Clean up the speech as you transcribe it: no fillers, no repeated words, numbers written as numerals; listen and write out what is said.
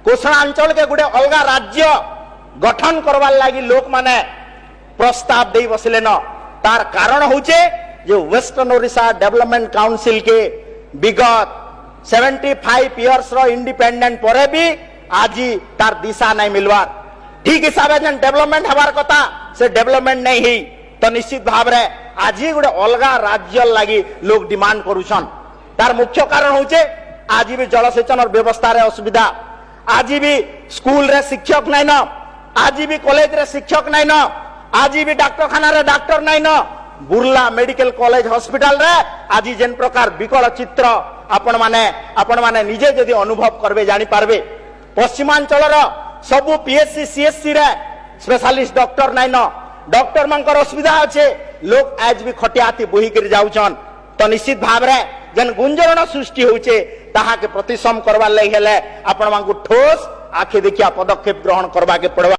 कोसणांचल के गुड़े अलग राज्य गठन करवार लगी लोक माने प्रस्ताव दे बसले न तार कारण होचे जो वेस्टर्न ओडिशा डेवलपमेंट काउंसिल के विगत 75 इयर्स रो इंडिपेंडेंट परे भी आज तार दिशा नहीं मिलवार ठीक हिसाब से डेवलपमेंट हबार कथा से डेवलपमेंट नहीं ही तो निश्चित भाव रे आज गोटे अलग राज्य लगी लोग डिमांड करुछन तार मुख्य कारण होचे आज भी जलसेचन और व्यवस्था रे असुविधा आज भी स्कूल रे शिक्षक नहीं न आज भी कॉलेज रे शिक्षक नहीं न आज भी डाक्तरखाना रे डॉक्टर नहीं न बुर्ला मेडिकल कॉलेज हॉस्पिटल रे आज जेन प्रकार विकल चित्र आपण माने निजे जदि अनुभव करबे जानि पारबे पश्चिमांचल रो सबु पीएससी सीएससी रे स्पेशलिस्ट डॉक्टर नहीं न डॉक्टर मंकर असुविधा अच्छे लोग आज भी खटियाती बोही कर जाउछन तो निश्चित भाव रे जन गुंजरण सृष्टि होचे ताहा के प्रतिसम करवा लई हेले आपण मांगु ठोस आखे देखिया पदक्षेप ग्रहण करबा के पड़वा।